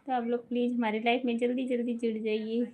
तो आप लोग प्लीज़ हमारी लाइफ में जल्दी जल्दी जुड़ जाइए।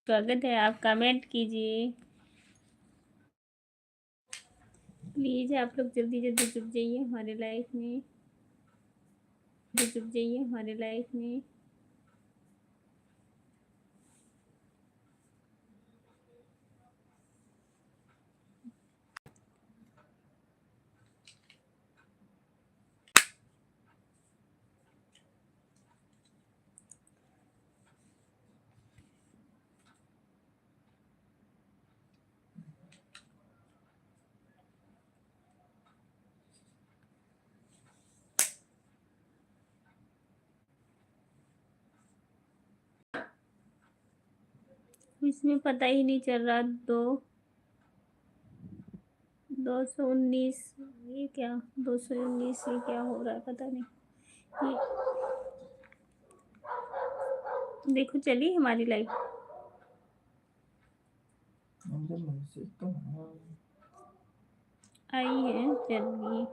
स्वागत है, आप कमेंट कीजिए प्लीज़। आप लोग जल्दी जल्दी जुड़ जाइए हमारे लाइफ में, जुड़ जाइए हमारे लाइफ में। इसमें पता ही नहीं चल रहा। 219 ये क्या, 219 ये क्या हो रहा है पता नहीं। ये देखो चली हमारी लाइफ आई है, चल गई।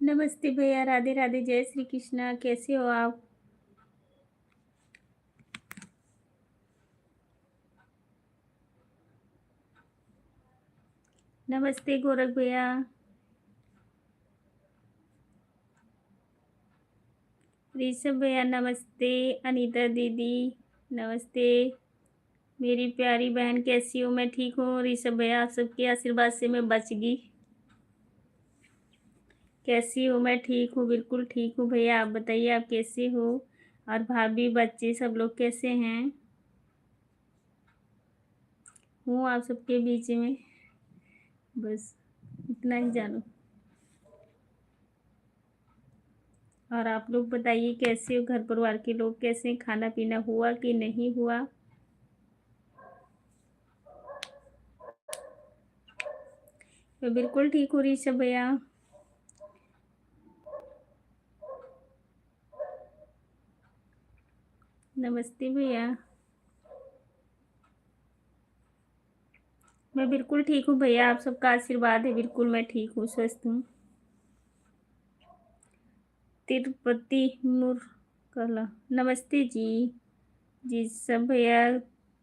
नमस्ते भैया, राधे राधे, जय श्री कृष्णा, कैसे हो आप? नमस्ते गोरख भैया, ऋषभ भैया नमस्ते, अनीता दीदी नमस्ते, मेरी प्यारी बहन कैसी हो? मैं ठीक हूँ ऋषभ भैया, आप सबके आशीर्वाद से मैं बच गई। कैसी हो? मैं ठीक हूँ, बिल्कुल ठीक हूँ भैया। आप बताइए आप कैसे हो? और भाभी बच्चे सब लोग कैसे हैं? हूँ आप सबके बीच में, बस इतना ही जानो। और आप लोग बताइए कैसे हो? घर परिवार के लोग कैसे हैं? खाना पीना हुआ कि नहीं हुआ? मैं बिल्कुल ठीक हूँ ऋषभ भैया। नमस्ते भैया, मैं बिल्कुल ठीक हूँ भैया, आप सबका आशीर्वाद है, बिल्कुल मैं ठीक हूँ, स्वस्थ हूँ। तिरुपति मुरकला नमस्ते जी। जी सब भैया,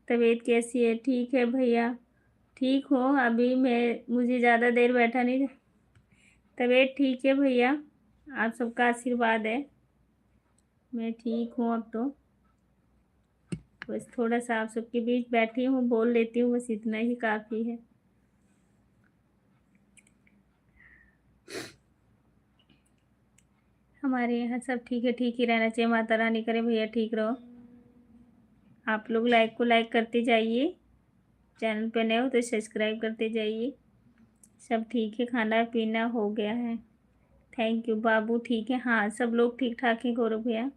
तबीयत कैसी है? ठीक है भैया, ठीक हो? अभी मुझे ज़्यादा देर बैठा नहीं, तबीयत ठीक है भैया, आप सबका आशीर्वाद है, मैं ठीक हूँ अब तो। बस थोड़ा सा आप सबके बीच बैठी हूँ, बोल लेती हूँ, बस इतना ही काफ़ी है। हमारे यहाँ सब ठीक है, ठीक ही रहना चाहिए, माता रानी करे भैया ठीक रहो। आप लोग लाइक करते जाइए, चैनल पे नए हो तो सब्सक्राइब करते जाइए। सब ठीक है, खाना पीना हो गया है, थैंक यू। बाबू ठीक है? हाँ सब लोग ठीक ठाक हैं गौरव भैया,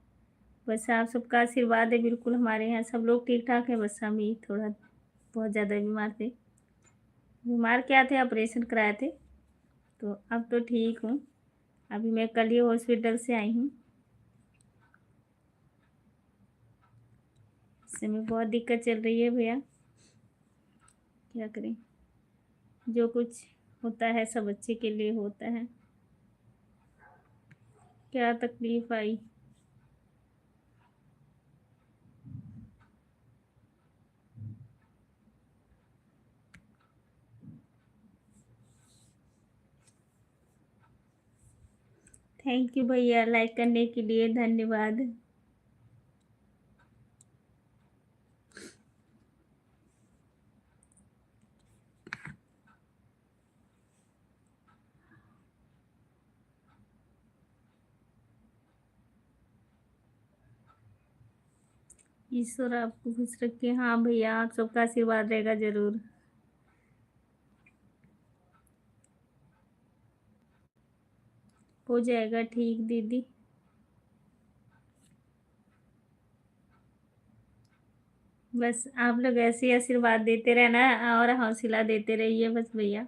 बस आप सबका आशीर्वाद है, बिल्कुल हमारे यहाँ सब लोग ठीक ठाक हैं, बस हम ही थोड़ा बहुत ज़्यादा बीमार थे। बीमार क्या थे, ऑपरेशन कराए थे, तो अब तो ठीक हूँ। अभी मैं कल ही हॉस्पिटल से आई हूँ। इस समय बहुत दिक्कत चल रही है भैया, क्या करें, जो कुछ होता है सब अच्छे के लिए होता है। क्या तकलीफ आई? थैंक यू भैया, लाइक करने के लिए धन्यवाद। ईश्वर आपको खुश रखे। हाँ भैया, आप सबका आशीर्वाद रहेगा जरूर। हो जाएगा ठीक दीदी। बस आप लोग ऐसे ही आशीर्वाद देते रहना और हौसला देते रहिए बस भैया।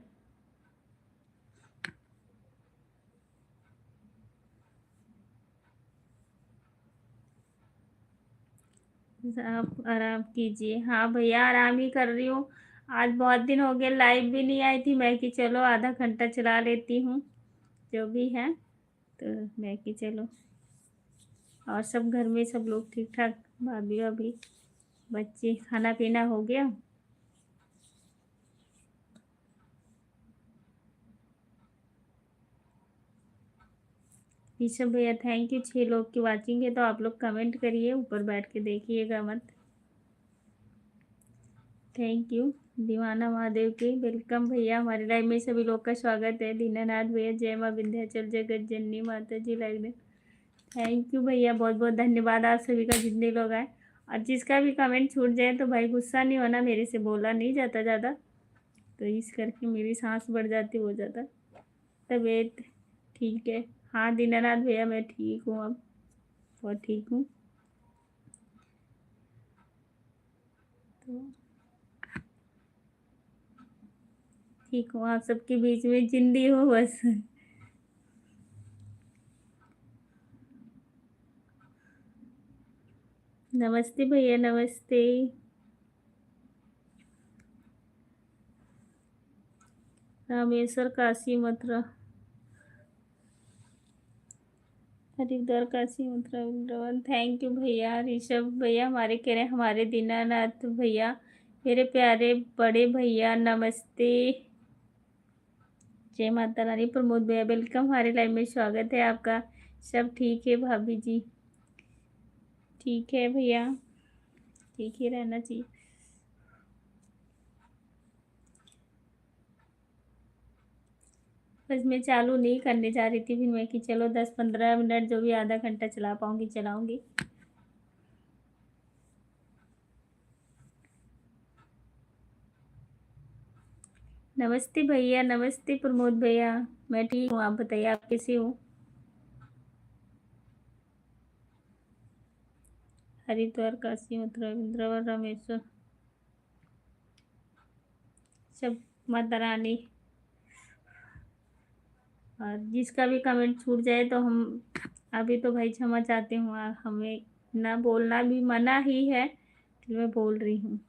बस आप आराम कीजिए। हाँ भैया, आराम ही कर रही हूँ। आज बहुत दिन हो गए, लाइव भी नहीं आई थी। मैं कि चलो आधा घंटा चला लेती हूँ, जो भी है। तो मैं कि चलो। और सब घर में सब लोग ठीक ठाक? भाभी भाभी, बच्चे, खाना पीना हो गया? ऋषभ भैया थैंक यू। 6 लोग की वाचिंग है तो आप लोग कमेंट करिए, ऊपर बैठ के देखिएगा मत। Thank you. दीवाना महादेव के वेलकम भैया, हमारे लाइव में सभी लोग का स्वागत है। दीनानाथ भैया, जय माँ विंध्याचल जगत जननी माता जी लाइव में। थैंक यू भैया, बहुत बहुत धन्यवाद आप सभी का, जितने लोग आए। और जिसका भी कमेंट छूट जाए तो भाई गुस्सा नहीं होना, मेरे से बोला नहीं जाता ज़्यादा, तो इस करके मेरी सांस बढ़ जाती हो जाता। तबीयत ठीक है? हाँ दीनानाथ भैया, मैं ठीक हूँ अब, बहुत ठीक हूँ। तो ठीक हूँ, आप सबके बीच में जिंदी हूँ बस। नमस्ते भैया, नमस्ते। रामेश्वर, काशी, मथुरा, हरिद्वार, काशी, मथुरा, वृंदावन। थैंक यू भैया। ऋषभ भैया हमारे कह रहे हैं, हमारे दीनानाथ भैया, मेरे प्यारे बड़े भैया नमस्ते। जय माता रानी। प्रमोद भैया वेलकम, हमारे लाइव में स्वागत है आपका। सब ठीक है भाभी जी? ठीक है भैया, ठीक ही रहना चाहिए। बस मैं चालू नहीं करने जा रही थी, फिर मैं कि चलो 10-15 मिनट जो भी आधा घंटा चला पाऊंगी चलाऊंगी। नमस्ते भैया, नमस्ते प्रमोद भैया। मैं ठीक हूँ, आप बताइए आप कैसे हो? हरिद्वार, काशी, मथुरा, वृंदावन, रामेश्वर, सब माता रानी। और जिसका भी कमेंट छूट जाए तो हम अभी तो भाई क्षमा चाहते हूँ, हमें ना बोलना भी मना ही है, तो मैं बोल रही हूँ।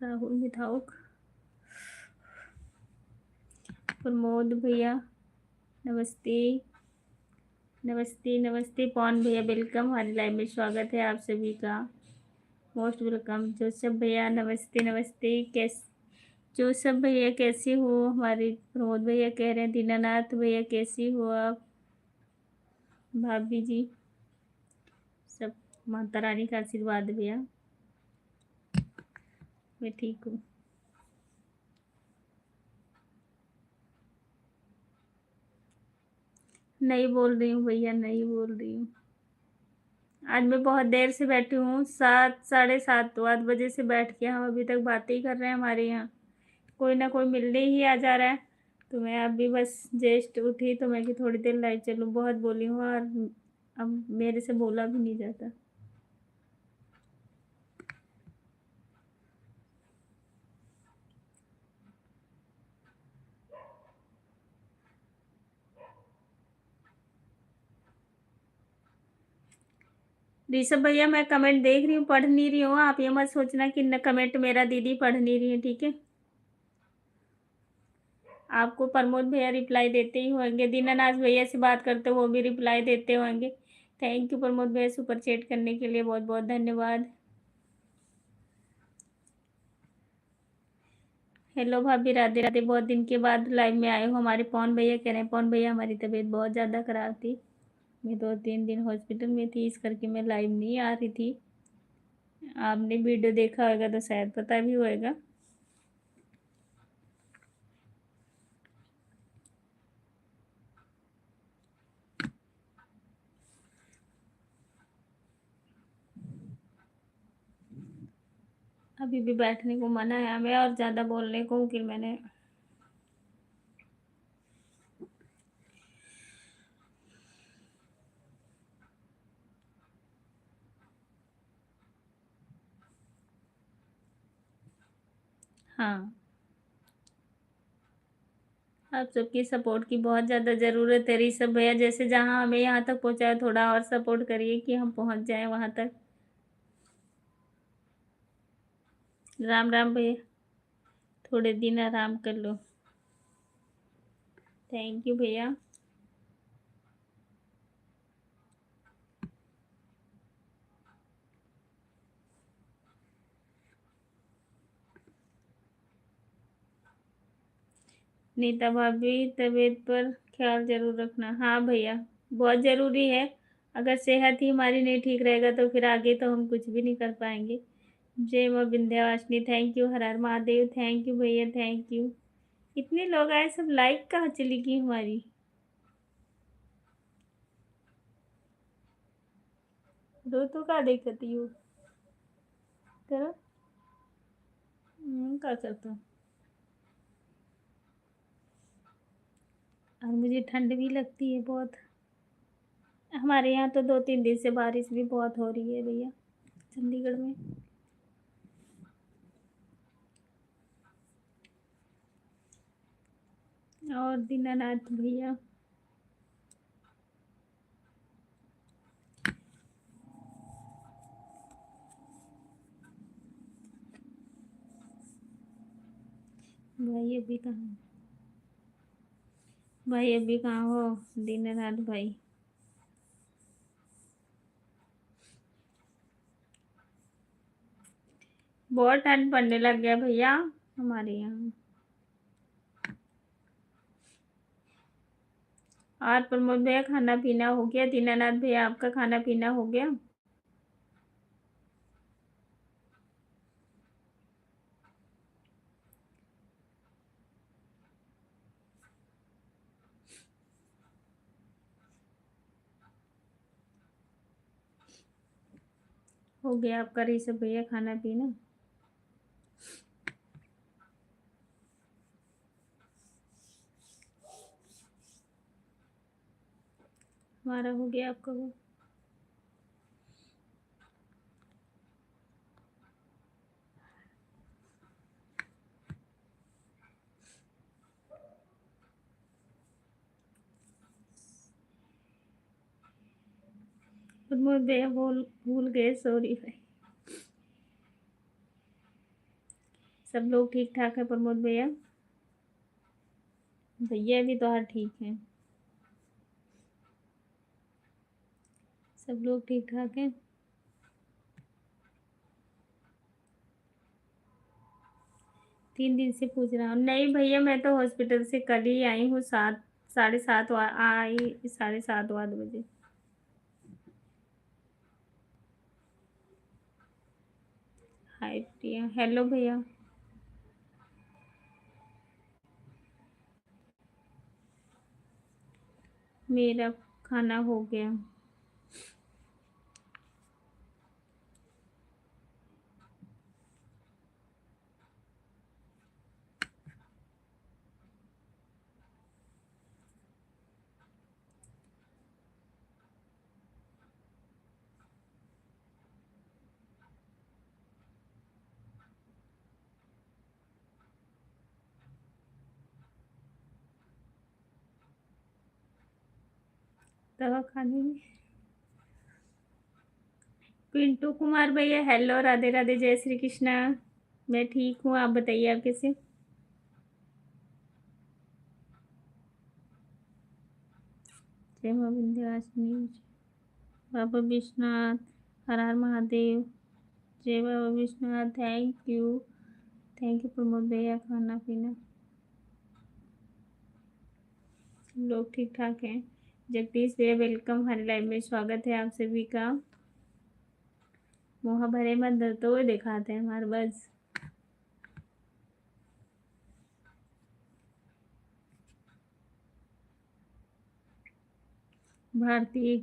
राहुल मिठाउक, प्रमोद भैया नमस्ते। नमस्ते नमस्ते पवन भैया वेलकम, हमारी लाइव में स्वागत है आप सभी का। Most welcome. जोसफ भैया नमस्ते नमस्ते। जोसफ भैया कैसे हो? हमारे प्रमोद भैया कह रहे हैं दीनानाथ भैया कैसी हो आप? भाभी जी, सब माता रानी का आशीर्वाद भैया, मैं ठीक हूँ। नहीं बोल रही हूँ भैया, नहीं बोल रही हूँ। आज मैं बहुत देर से बैठी हूँ, 7, 7:30 8 बजे से बैठ के हम अभी तक बातें ही कर रहे हैं। हमारे यहाँ कोई ना कोई मिलने ही आ जा रहा है, तो मैं अभी बस जस्ट उठी तो मैं कि थोड़ी देर लाइव चलूँ। बहुत बोली हूँ और अब मेरे से बोला भी नहीं जाता। ऋषभ भैया मैं कमेंट देख रही हूँ, पढ़ नहीं रही हूँ, आप ये मत सोचना कि न कमेंट मेरा दीदी पढ़ नहीं रही है, ठीक है। आपको प्रमोद भैया रिप्लाई देते ही होंगे, दीनानाथ भैया से बात करते हो वो भी रिप्लाई देते होंगे। थैंक यू प्रमोद भैया सुपर चैट करने के लिए, बहुत बहुत धन्यवाद। हेलो भाभी, राधे राधे, बहुत दिन के बाद लाइव में आए हो। हमारे पवन भैया कह रहे हैं, पवन भैया हमारी तबीयत बहुत ज़्यादा खराब थी, मैं 2-3 दिन हॉस्पिटल में थी, इस करके मैं लाइव नहीं आ रही थी। आपने वीडियो देखा होगा तो शायद पता भी होएगा। अभी भी बैठने को मना है हमें और ज़्यादा बोलने को, कि मैंने हाँ, आप सबकी सपोर्ट की बहुत ज़्यादा ज़रूरत है ऋषभ भैया, जैसे जहाँ हमें यहाँ तक पहुँचाया, थोड़ा और सपोर्ट करिए कि हम पहुँच जाएं वहाँ तक। राम राम भैया, थोड़े दिन आराम कर लो। थैंक यू भैया। नीता भाभी तबीयत पर ख्याल जरूर रखना। हाँ भैया, बहुत ज़रूरी है। अगर सेहत ही हमारी नहीं ठीक रहेगा तो फिर आगे तो हम कुछ भी नहीं कर पाएंगे। जय माँ Vindhyavasini, thank you. Her her Mahadev, thank you भैया, थैंक यू। इतने लोग आए, सब लाइक कहाँ चली गई हमारी। दो तो का देखती हूँ, करो। क्या करता हूँ। और मुझे ठंड भी लगती है बहुत। हमारे यहाँ तो 2-3 दिन से बारिश भी बहुत हो रही है भैया, चंडीगढ़ में। और दीनानाथ भैया, भाई अभी कहाँ, भाई अभी कहाँ हो दीनानाथ भाई। बहुत ठंड पड़ने लग गया भैया हमारे यहाँ। और प्रमोद भैया खाना पीना हो गया? दीनानाथ भैया आपका खाना पीना हो गया? हो गया आपका ऋषभ भैया खाना पीना? हमारा हो गया, आपका हो? प्रमोद भैया भूल भूल गए, सॉरी भाई। सब लोग ठीक ठाक है प्रमोद भैया? भैया भी तो हर ठीक है, सब लोग ठीक ठाक हैं। 3 दिन से पूछ रहा हूँ। नहीं भैया, मैं तो हॉस्पिटल से कल ही आई हूँ, 7, 7:30 आई, 7:30 बजे। हाय प्रिया, हेलो भैया। मेरा खाना हो गया। दवा खाने में पिंटू कुमार भैया हेलो, राधे राधे, जय श्री कृष्णा। मैं ठीक हूँ, आप बताइए आप कैसे। जय माँ विंध्यवासिनी, बाबा विश्वनाथ, हर हर महादेव। जय बाबा विश्वनाथ, थैंक यू प्रमोद भैया। खाना पीना लोग ठीक ठाक हैं। जगदीश भैया वेलकम, हमारे लाइव में स्वागत है आप सभी का। मोह भरे मत धरते हुए दिखाते हैं हमारे बस। भारती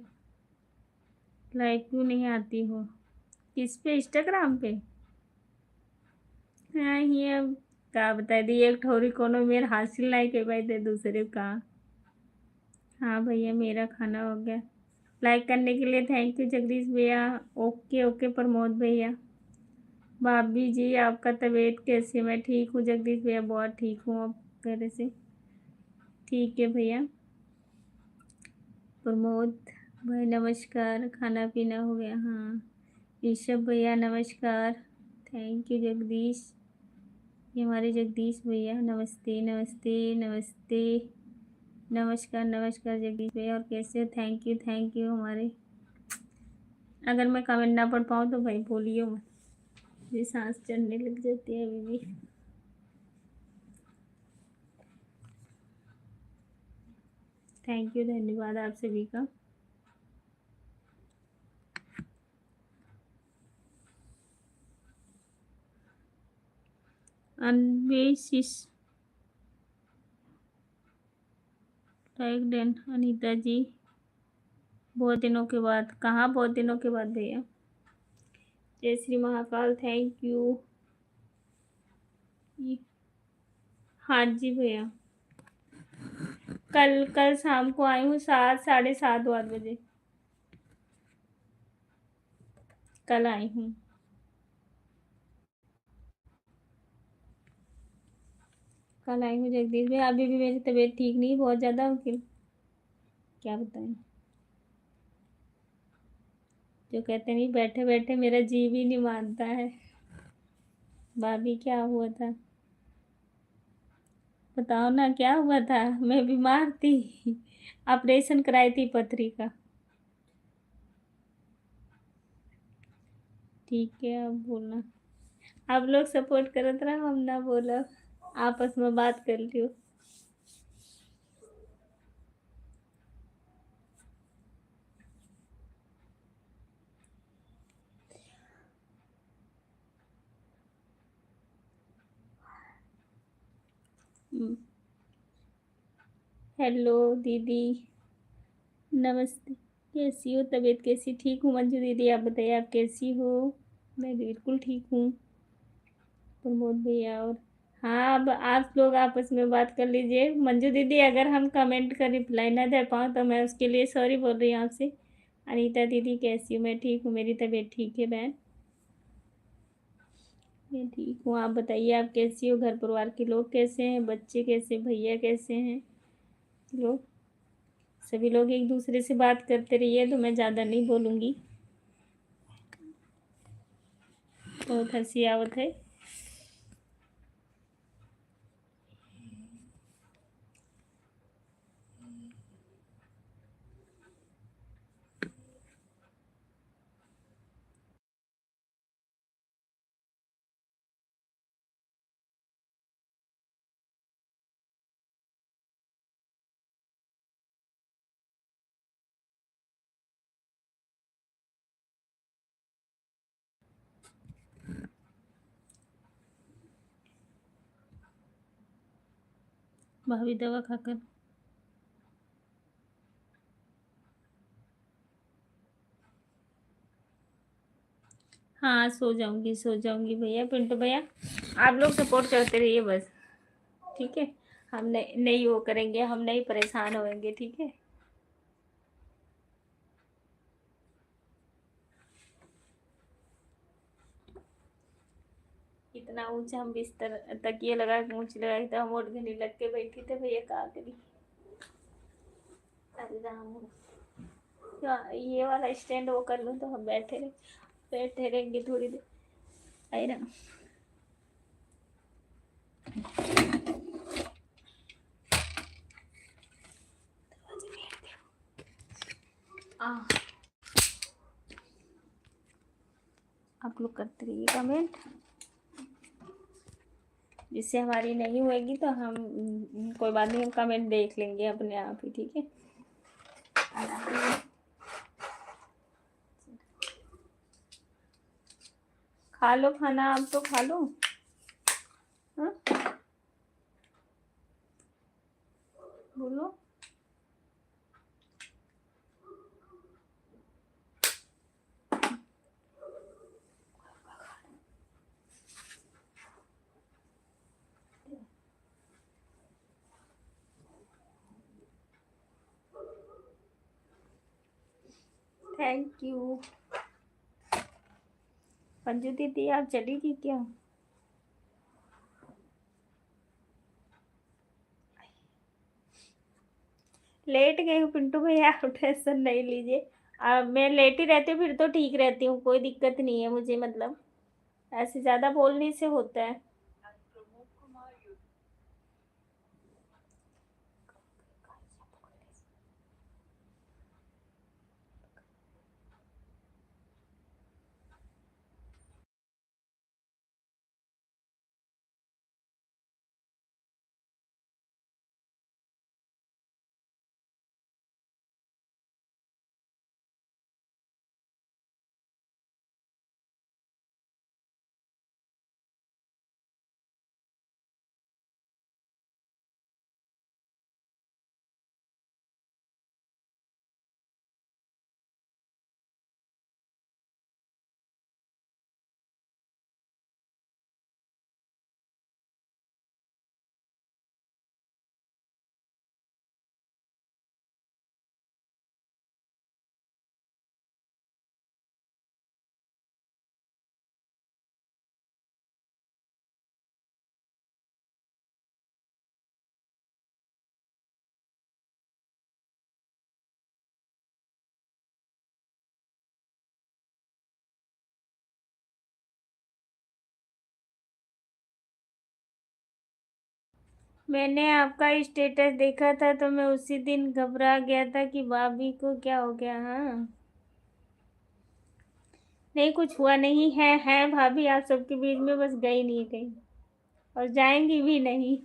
लाइव क्यों नहीं आती हो? किस पे, इंस्टाग्राम पे? हाँ ये अब का बता दी, एक ठोरी कोनो मेरे हासिल नहीं के भाई थे दूसरे का। हाँ भैया मेरा खाना हो गया। लाइक करने के लिए थैंक यू जगदीश भैया। ओके ओके प्रमोद भैया। भाभी जी आपका तबीयत कैसी है? मैं ठीक हूँ जगदीश भैया, बहुत ठीक हूँ। आप पहले से ठीक है भैया। प्रमोद भाई नमस्कार, खाना पीना हो गया? हाँ। ऋषभ भैया नमस्कार, थैंक यू जगदीश। ये हमारे जगदीश भैया, नमस्ते नमस्ते नमस्ते। नमस्कार नमस्कार जगदीश भैया, और कैसे हो? थैंक यू हमारे। अगर मैं कमेंट ना पढ़ पाऊँ तो भाई बोलियो मत, ये सांस चढ़ने लग जाती है अभी भी। थैंक यू, धन्यवाद आप सभी का। अन्वेषिस लाइक देन अनीता जी, बहुत दिनों के बाद। कहाँ बहुत दिनों के बाद भैया? जय श्री महाकाल, थैंक यू। हाँ जी भैया, कल कल शाम को आई हूँ 7, 7:30, 8 बजे। कल आई हूँ। कल आई हूँ जगदीश भैया, अभी भी मेरी तबीयत ठीक नहीं बहुत ज़्यादा फिर क्या बताएं। जो कहते नहीं, बैठे बैठे मेरा जी भी नहीं मानता है। भाभी क्या हुआ था? बताओ ना क्या हुआ था। मैं बीमार थी, ऑपरेशन कराई थी पथरी का। ठीक है अब बोलना। आप लोग सपोर्ट करत रहा, हम ना बोला, आपस में बात कर लियो। हेलो दीदी, नमस्ते। कैसी हो? तबीयत कैसी? ठीक हूँ मंजू दीदी, आप बताइए आप कैसी हो? मैं बिल्कुल ठीक हूँ प्रमोद भैया। और हाँ, अब आप लोग आपस में बात कर लीजिए। मंजू दीदी अगर हम कमेंट का रिप्लाई ना दे पाऊँ तो मैं उसके लिए सॉरी बोल रही हूँ आपसे। अनीता दीदी कैसी हो? मैं ठीक हूँ, मेरी तबीयत ठीक है बहन, मैं ठीक हूँ। आप बताइए आप कैसी हो? घर परिवार के लोग कैसे हैं? बच्चे कैसे? भैया कैसे हैं? लोग सभी लोग एक दूसरे से बात करते रहिए, तो मैं ज़्यादा नहीं बोलूँगी। बहुत हंसी आवत है। भाभी दवा खाकर। हाँ सो जाऊंगी भैया। पिंटू भैया आप लोग सपोर्ट करते रहिए बस, ठीक है। हम नहीं नहीं वो करेंगे, हम नहीं परेशान होंगे, ठीक है। इतना ऊंचा हम बिस्तर तकिए लगा के ऊंची लगा के, तो हम ओढ़ घनी लग के बैठी थे भैया, कहा करी। अरे राम, क्या ये वाला स्टैंड वो कर लूँ तो हम बैठे रहे। बैठे रहेंगे थोड़ी देर। आई ना। आप लोग करते रहिए कमेंट, जिससे हमारी नहीं होएगी तो हम कोई बात नहीं, हम कमेंट देख लेंगे अपने आप ही, ठीक है। खा लो खाना, आप तो खा लो। हाँ बोलो। Thank you. पंजू दीदी आप चली गई क्या? लेट गई हूँ पिंटू भैया, आप टेंशन नहीं लीजिए। मैं लेटी रहती हूँ फिर तो ठीक रहती हूँ, कोई दिक्कत नहीं है मुझे, मतलब ऐसे ज़्यादा बोलने से होता है। मैंने आपका स्टेटस देखा था तो मैं उसी दिन घबरा गया था कि भाभी को क्या हो गया। हाँ नहीं, कुछ हुआ नहीं है भाभी आप सबके बीच में, बस गई नहीं कहीं और जाएंगी भी नहीं।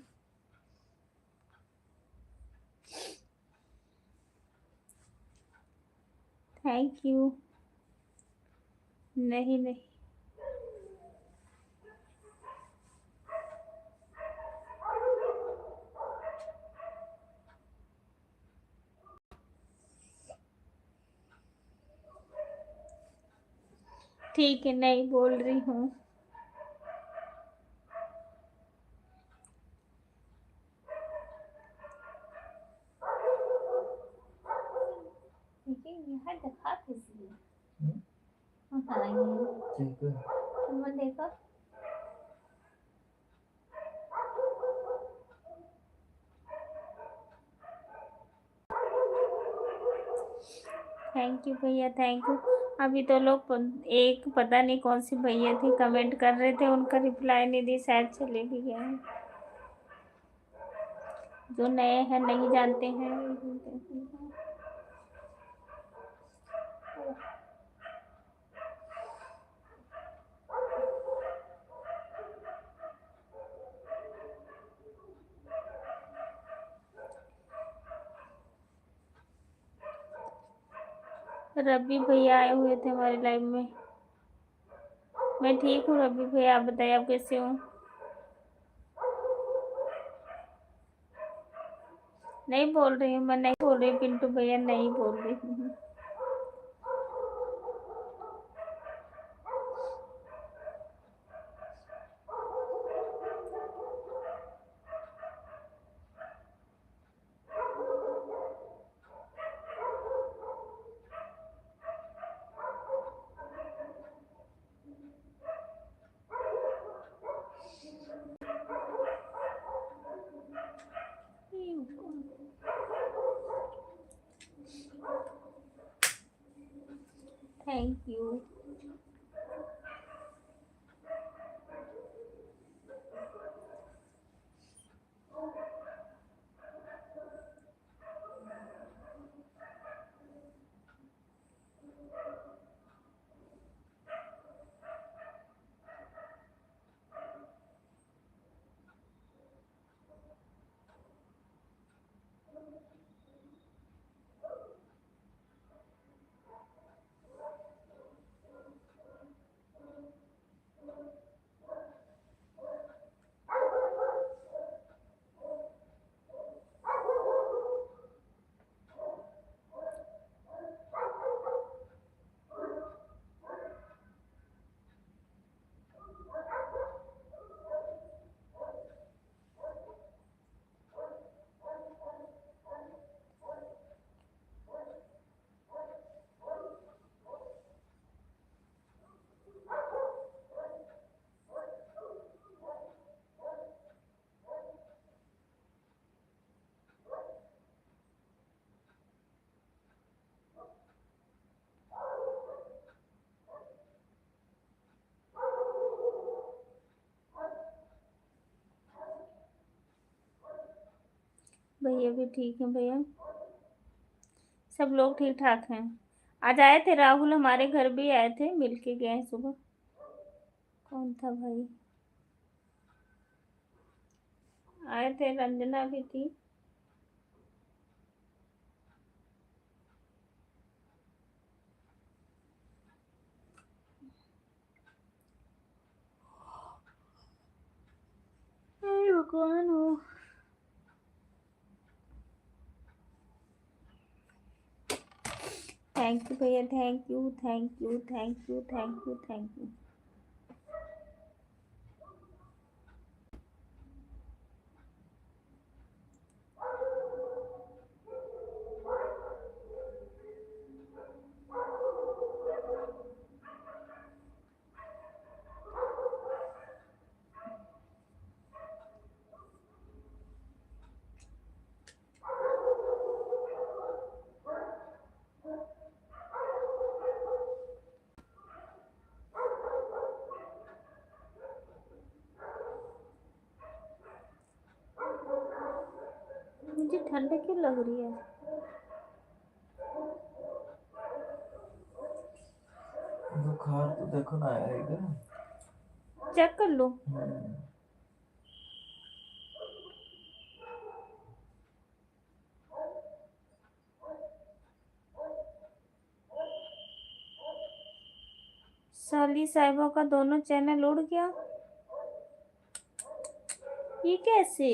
Thank you. नहीं नहीं, ठीक है, नहीं बोल रही हूँ। यहाँ दिखा किसी देखो। थैंक यू भैया, थैंक यू। अभी तो लोग एक पता नहीं कौन सी भैया थी कमेंट कर रहे थे, उनका रिप्लाई नहीं दी, शायद चले भी गए हैं। जो नए हैं नहीं जानते हैं। रवि भैया आए हुए थे हमारे लाइव में। मैं ठीक हूँ रवि भैया, आप बताइए आप कैसे हो? नहीं बोल रही हूँ, मैं नहीं बोल रही, पिंटू भैया नहीं बोल रही हूँ। Thank you. भैया भी ठीक है भैया, सब लोग ठीक ठाक हैं। आज आए थे राहुल, हमारे घर भी आए थे, मिल के गए हैं सुबह। कौन था भाई? आए थे, रंजना भी थी। हे भगवान हो। थैंक यू भैया, thank you thank you thank you thank you thank you. मुझे ठंड क्यों लग रही है? बुखार तो देखो ना आएगा। चेक कर लो। साली साहिबा का दोनों चैनल उड़ गया, ये कैसे?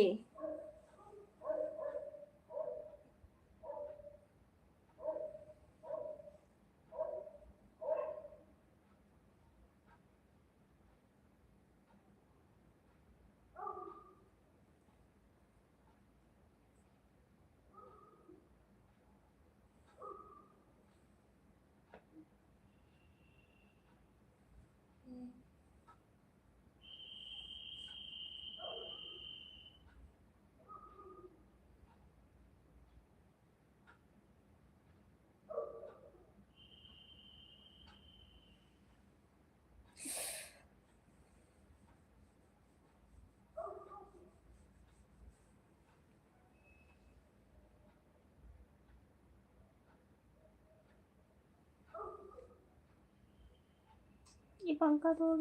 ये पंखा तोड़।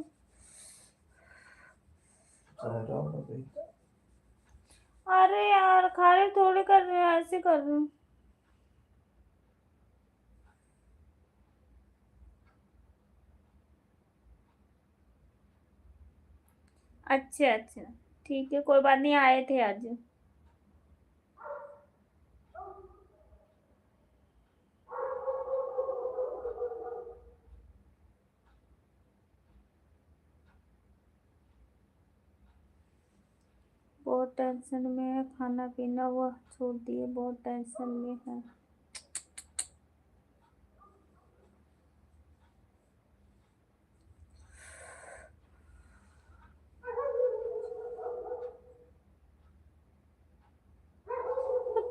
अरे यार, खाली थोड़ी कर रहे हैं, ऐसे कर रहे हैं। अच्छा अच्छा, ठीक है, कोई बात नहीं, आए थे आज। बहुत टेंशन में है, खाना पीना वो छोड़ दिए, बहुत टेंशन में है।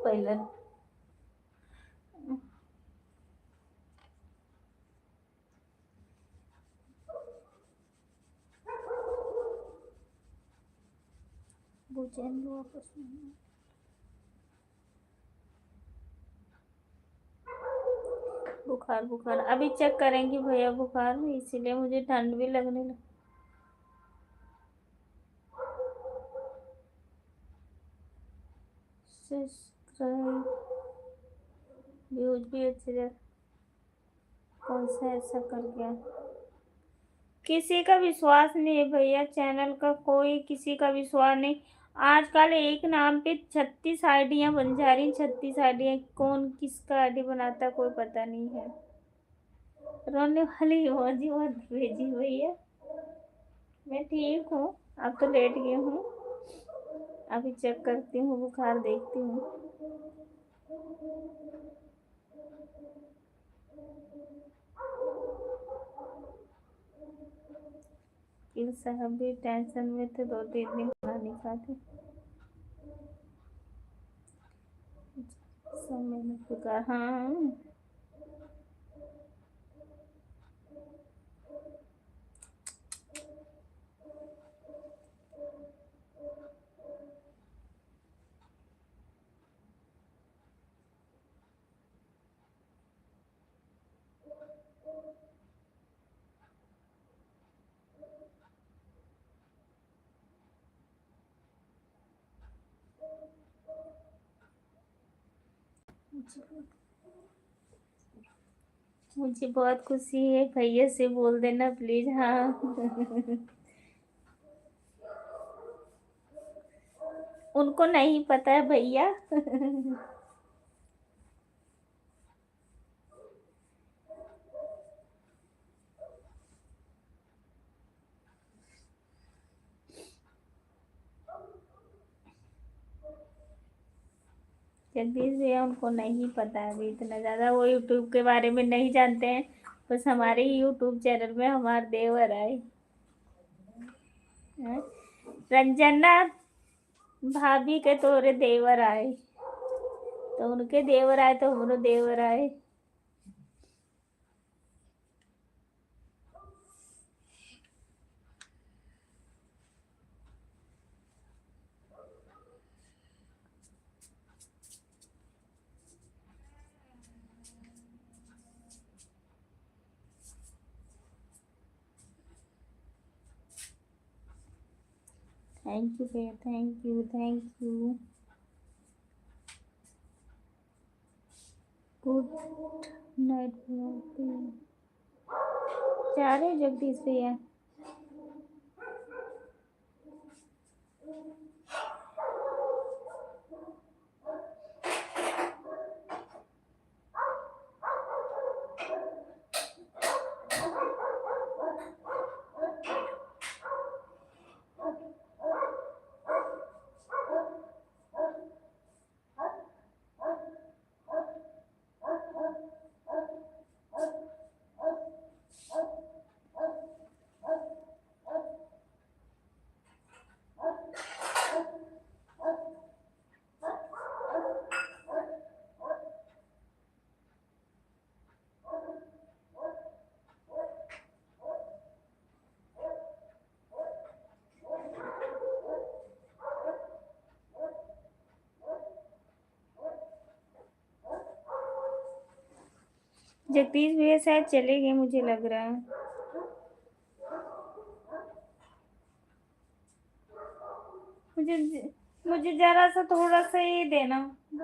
पहले बुझेंगे वापस नहीं। बुखार बुखार अभी चेक करेंगे भैया बुखार, इसीलिए मुझे ठंड भी लगने लगी। सब्सक्राइब, व्यूज भी अच्छे रहे। कौन सा ऐसा कर गया? किसी का विश्वास नहीं है भैया, चैनल का कोई किसी का विश्वास नहीं। आजकल एक नाम पे 36 आईडियां बन जा रही, 36 आईडियां, कौन किसका आईडी बनाता कोई पता नहीं है। रोने वाली इमोजी मत भेजी भैया। मैं ठीक हूँ, अब तो लेट गई हूँ, अभी चेक करती हूँ, बुखार देखती हूँ। वकील साहब भी टेंशन में थे, 2-3 दिन खाना नहीं खाते। समय में बुखार, हाँ। मुझे बहुत खुशी है, भैया से बोल देना प्लीज। हाँ उनको नहीं पता है भैया जगदीश भैया उनको नहीं पता है अभी इतना ज़्यादा, वो यूट्यूब के बारे में नहीं जानते हैं। बस हमारे ही यूट्यूब चैनल में हमारे देवर आए हैं। रंजना भाभी के तोरे देवर आए, तो उनके देवर आए तो हमरो देवर आए। थैंक यू भैया, thank you, thank you. Good night जा रहे जगदीश भैया। जगदीश भैया शायद चले गए, मुझे लग रहा है। मुझे मुझे जरा सा थोड़ा सा ही देना,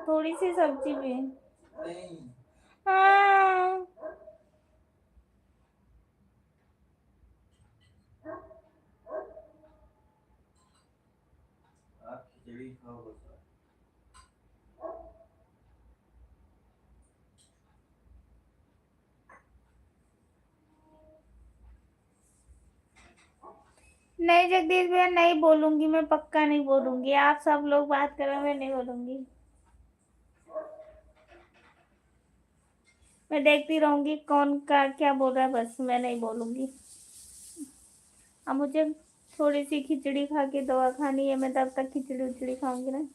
थोड़ी सी सब्जी भी। नहीं हाँ आप खिचड़ी खाओ बस। नहीं जगदीश भैया नहीं बोलूंगी, मैं पक्का नहीं बोलूंगी। आप सब लोग बात कर रहे हैं, मैं नहीं बोलूंगी। मैं देखती रहूंगी कौन का क्या बोल रहा है, बस मैं नहीं बोलूंगी। अब मुझे थोड़ी सी खिचड़ी खा के दवा खानी है, मैं तब तक खिचड़ी उचड़ी खाऊंगी ना।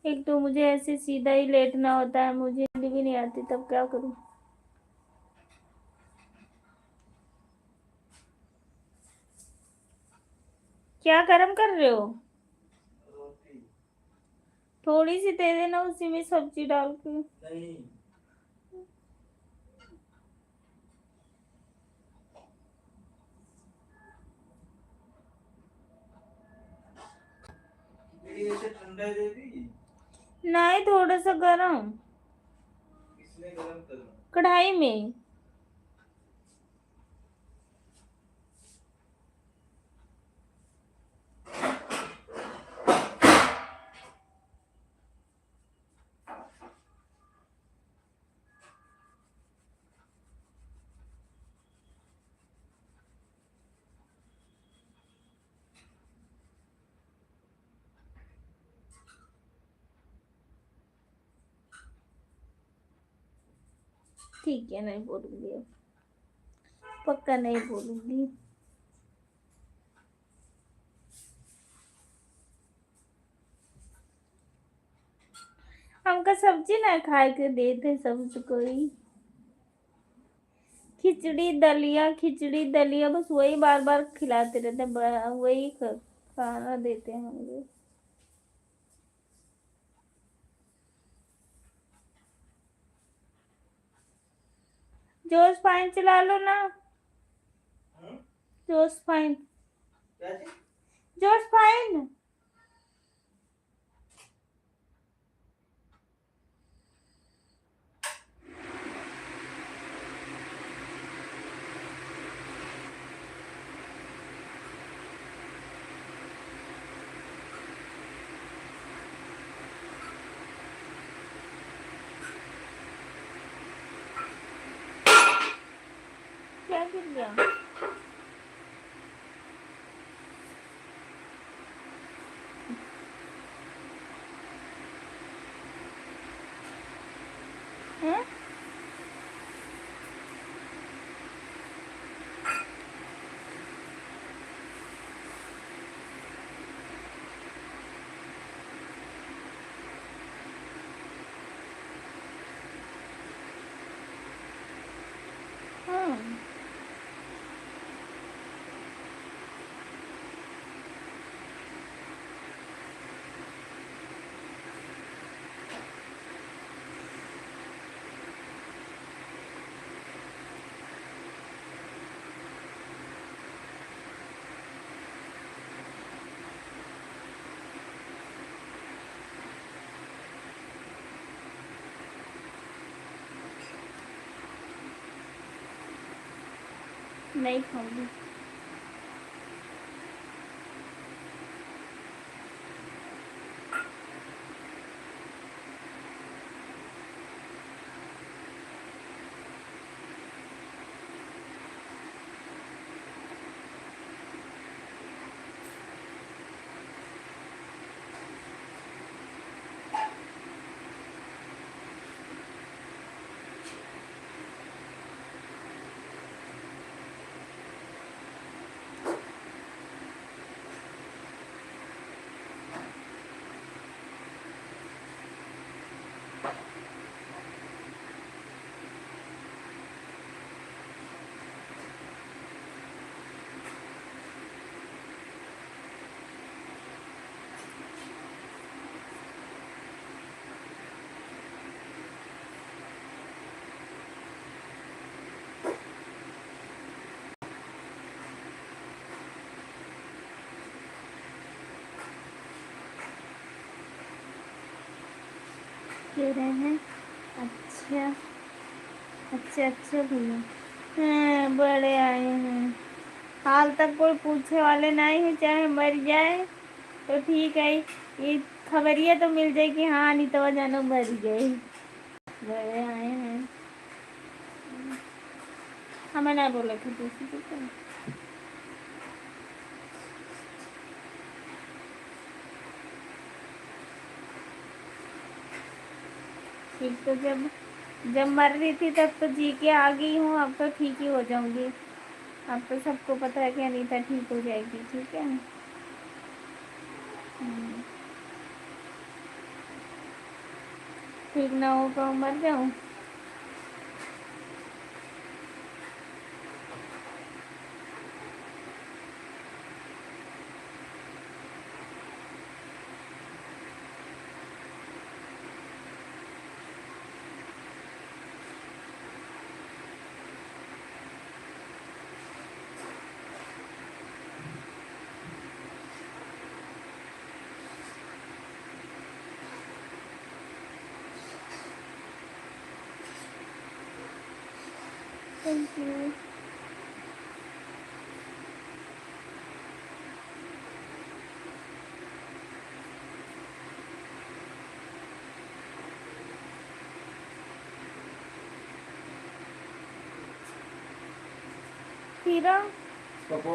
एक तो मुझे ऐसे सीधा ही लेटना होता है, मुझे नींद भी नहीं आती, तब क्या करूं। क्या गरम कर रहे हो? रोटी थोड़ी सी दे देना, उसी में सब्जी डाल के। नहीं, खिचड़ी ऐसे ठंडा दे दी। नहीं थोड़ा सा गरम, इसमें गरम करो। कढ़ाई में। ठीक है नहीं बोलूंगी अब, पक्का नहीं बोलूंगी। हमका सब्जी ना खाए के देते सबसे कोई। खिचड़ी दलिया बस वही बार बार खिलाते रहते हैं, वही खाना देते हैं मुझे। जोश पानी चला लो ना। जोश फाइन, क्या चीज? जोश फाइन। क्या गिर गया? हैं? हाँ। नहीं खाऊंगी। कह रहे हैं अच्छा अच्छा अच्छा भैया। हाँ, बड़े आए हैं। हाल तक कोई पूछे वाले नहीं है, चाहे मर जाए तो ठीक है। ये खबरिया तो मिल जाए कि हाँ अनीतवा जानो मर गए। बड़े आए हैं। हमें ना बोला कि दूसरी को। ठीक तो जब जब मर रही थी तब तो जी के आ गई हूँ, अब तो ठीक ही हो जाऊंगी। अब तो सबको पता है कि अनीता ठीक हो जाएगी, ठीक है। ठीक ना हो तो मर जाऊं। Thank you. हीरा कपो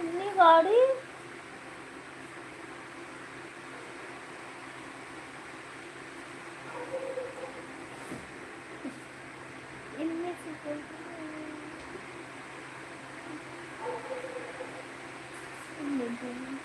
इतनी गाड़ी। इनमें से कोई इनमें से नहीं।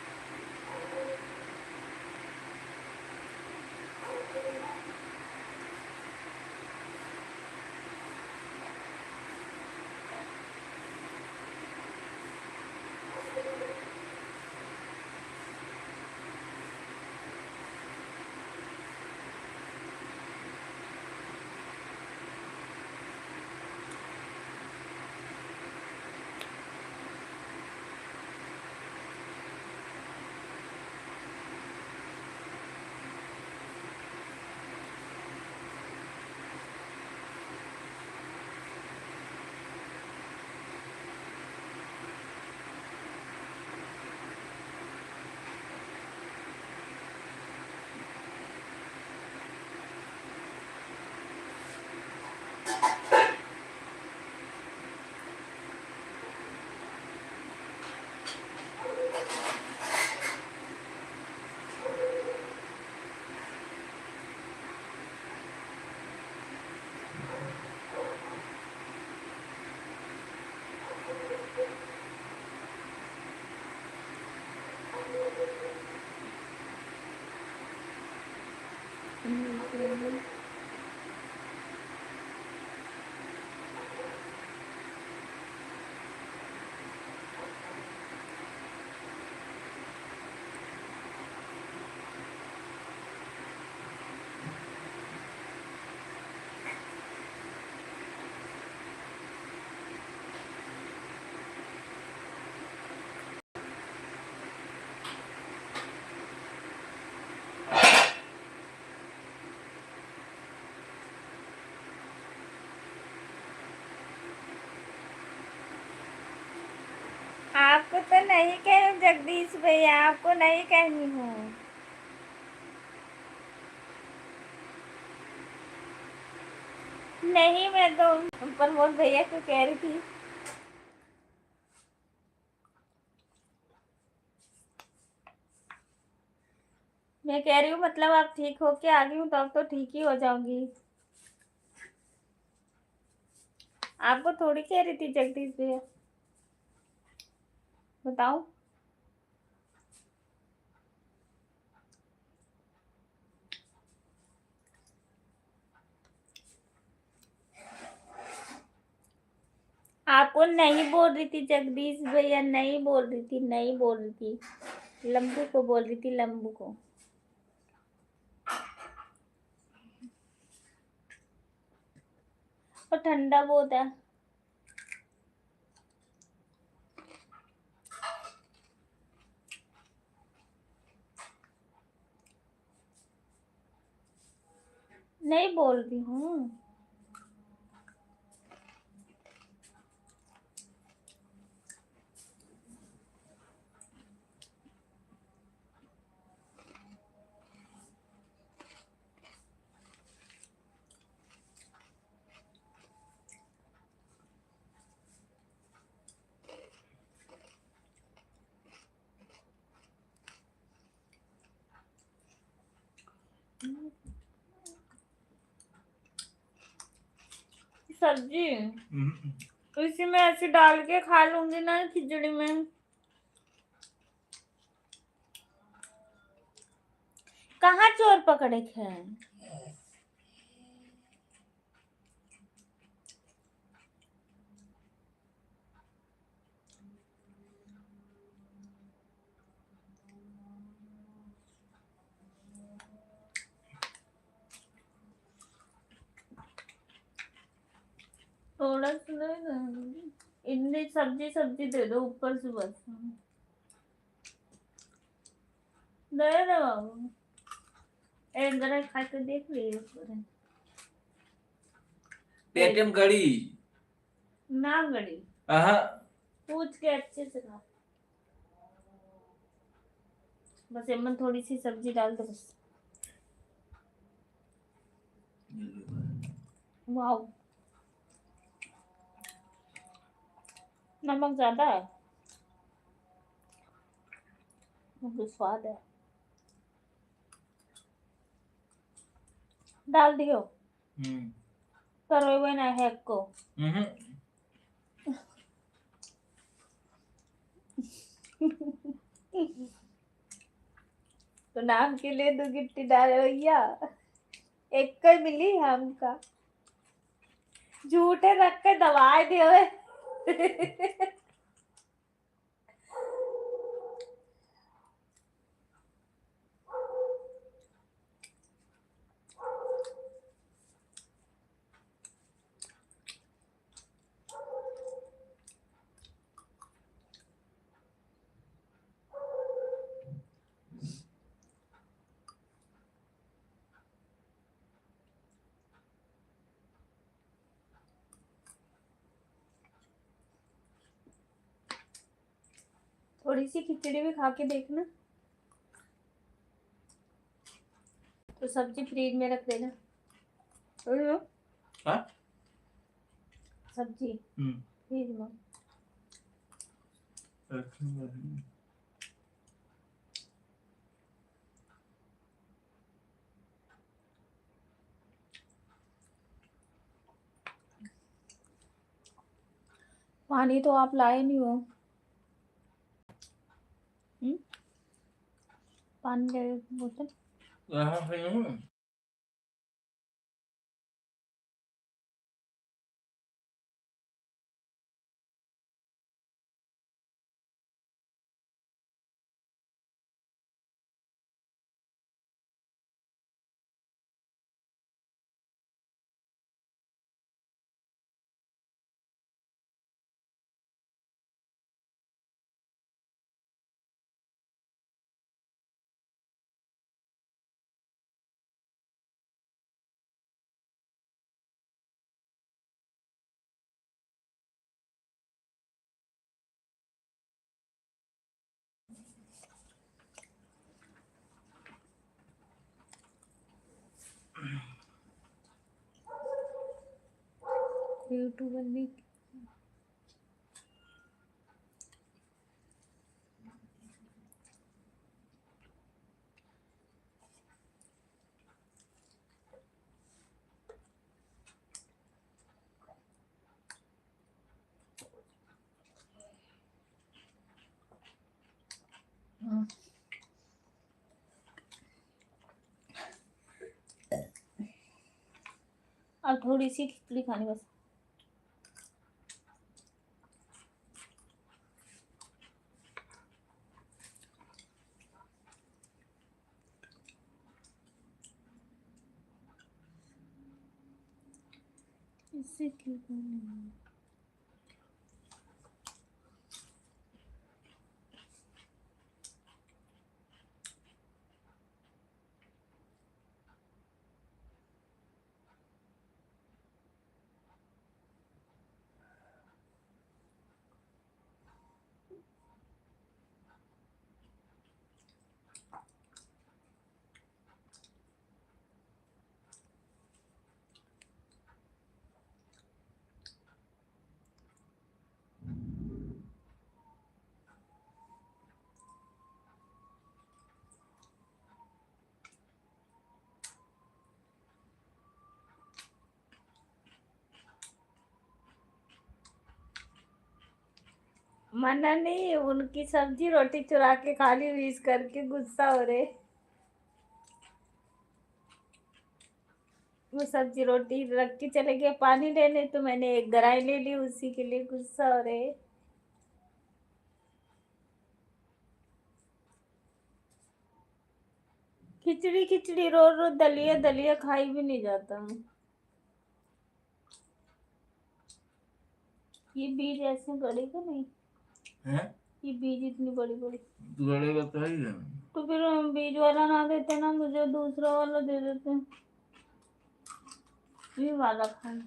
आपको तो नहीं कहूँ जगदीश भैया, आपको नहीं कहनी हूँ। नहीं, मैं तो प्रमोद भैया को कह रही थी। मैं कह रही हूँ मतलब आप ठीक होके आ गई हूँ तो अब तो ठीक ही हो जाऊंगी। आपको थोड़ी कह रही थी जगदीश भैया, बताओ। आपको नहीं बोल रही थी जगदीश भैया, नहीं बोल रही थी, नहीं बोल रही थी। लंबू को बोल रही थी, लंबू को। और ठंडा बहुत है। नहीं बोल रही हूँ। सब्जी इसी में ऐसे डाल के खा लूंगी ना खिचड़ी में। कहाँ चोर पकड़े थे? थोड़ा सा इतनी सब्जी सब्जी दे दो ऊपर से बस। दे दो बाबू, एक जरा खा के देख लिए। पेटीएम गड़ी ना गड़ी, पूछ के अच्छे से खा। बस एमन थोड़ी सी सब्जी डाल दो बस। वाह, नमक ज्यादा है, मुझे स्वाद है। डाल दियो। करो वो ना हैक को। तो नाम के लिए दो गिट्टी डाले भैया, एक को मिली हमका। झूठे रख के दवाए दियो। थोड़ी सी खिचड़ी भी खा के देखना। तो सब्जी फ्रिज में रख देना। सब्जी फ्रिज में। पानी तो आप लाए नहीं हो। पानी ले बोतल। यूट्यूब बनने की। और थोड़ी सी खिचड़ी खानी बस। इससे क्यों खानी? मना नहीं, उनकी सब्जी रोटी चुरा के खा ली बीस करके गुस्सा हो रहे। वो सब्जी रोटी रख के चले गए पानी लेने, तो मैंने एक गराई ले ली, उसी के लिए गुस्सा हो रहे। खिचड़ी खिचड़ी रोज रोज दलिया दलिया खाई भी नहीं जाता। ये बीज ऐसे गड़ेगा नहीं हैं? ये बीज इतनी बड़ी बड़ी गड़ेगा तो है ही है। तो फिर बीज वाला ना देते ना, मुझे दूसरा वाला दे देते। ये वाला खाए।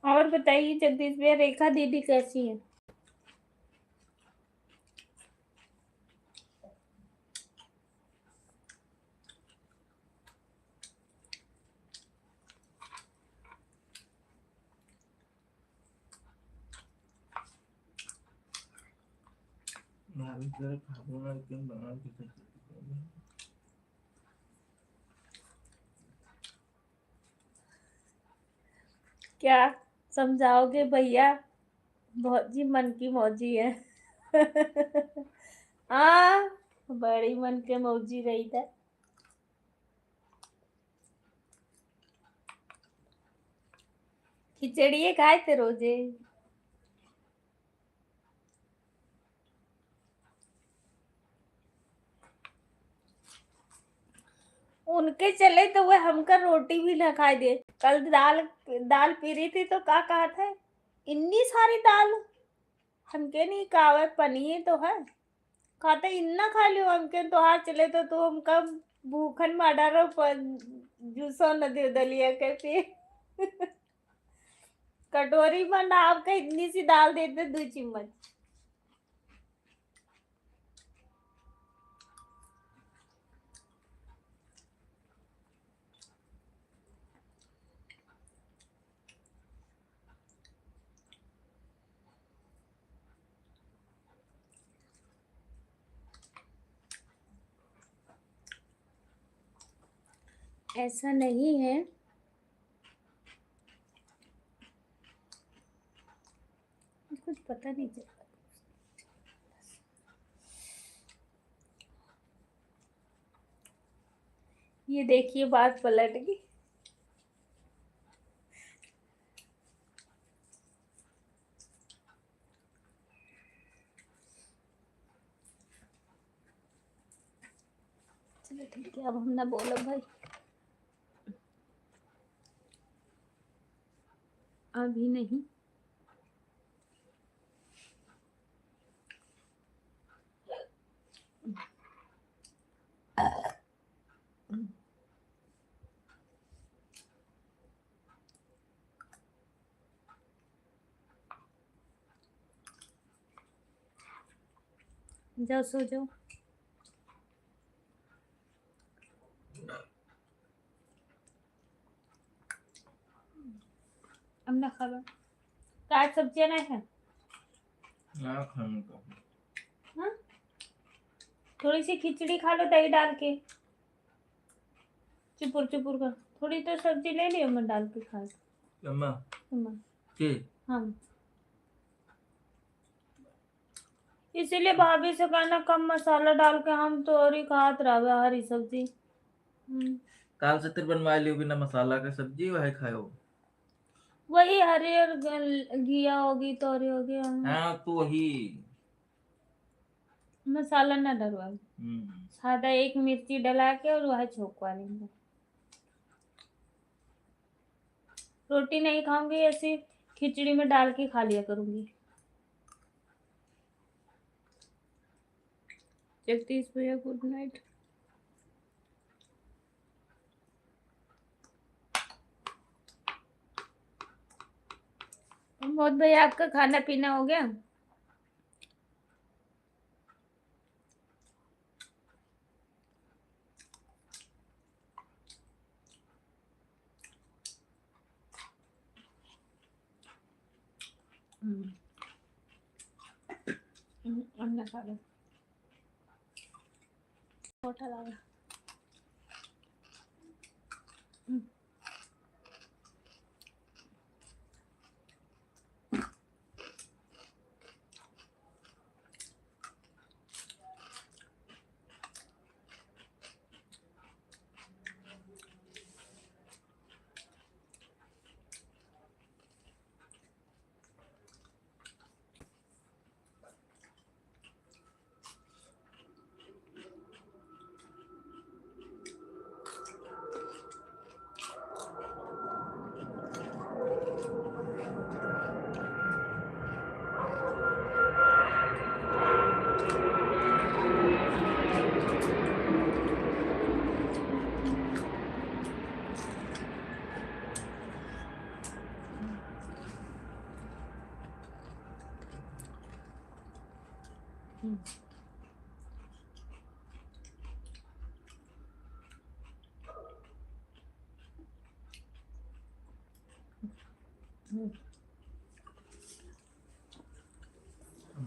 और बताइए जगदीश भैया, रेखा दीदी कैसी है? क्या समझाओगे भैया? बहुत जी मन की मौजी है। हाँ, बड़ी मन के मौजी रही था। खिचड़ी खाए थे रोजे। उनके चले तो वह हमका रोटी भी ना खाए दे। कल दाल दाल पी रही थी तो क्या कहा था, इतनी सारी दाल हमके नहीं खावे, पनीर तो है खाते इतना खा लियो हमके तो हार चले तो हमका भूखन मारा रो जूसो न दे दलिया के पे। कटोरी में ना आपका इतनी सी दाल देते 2 चम्मच। ऐसा नहीं है, कुछ पता नहीं चलता। ये देखिए बात पलट गई। चलो ठीक है, अब हम ना बोलो भाई, अभी नहीं। जाओ सो जाओ। हमने खा लो। काय सब्जियां नहीं है? ना खाने का। हाँ? थोड़ी सी खिचड़ी खा लो दही डाल के, चुपुर चुपुर कर। थोड़ी तो सब्जी ले लियो, मैं डाल के खा। अम्मा के हाँ, इसीलिए भाभी से कहना कम मसाला डाल के, हम तो और ही खात रहे हरी सब्जी। काल से तेरे बनवा लियो बिना मसाला का सब्जी वही खाओ। वही हरी और घिया होगी तो हरी होगी। हाँ तो वही। मसाला ना डलवा, सादा एक मिर्ची डला के और वह छोकवा लेंगे। रोटी नहीं खाऊंगी, ऐसी खिचड़ी में डाल के खा लिया करूंगी। जगदीश भैया गुड नाइट। मोद भैया आपका खाना पीना हो गया? अन्ना खा लो, छोटा लगा।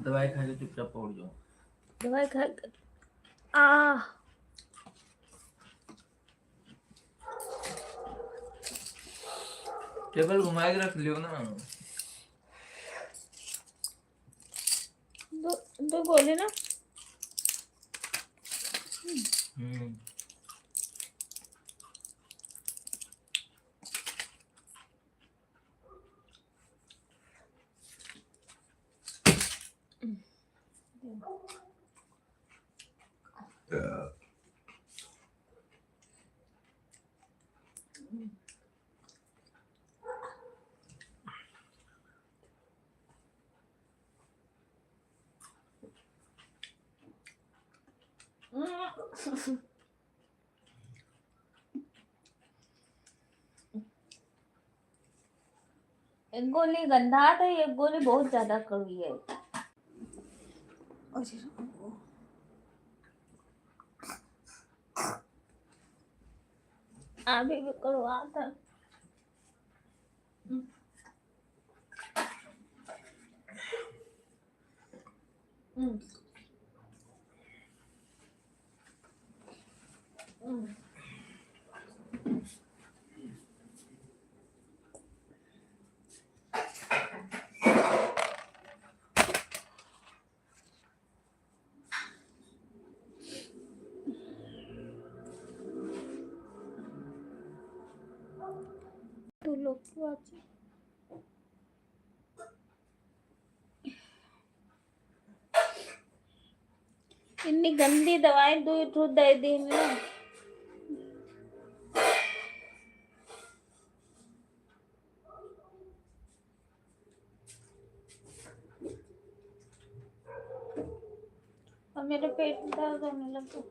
दवाई खा के चुपचाप पड़ जाओ। दवाई खा आ टेबल घुमा के रख लियो ना। दो दो गोले ना। एक गोली गंधा था, एक गोली बहुत ज्यादा कड़वी है। अभी भी कड़वा था। तू लोग इतनी गंदी दवाई दो दे दी ना। और मेरे पेट में दर्द होने लगा।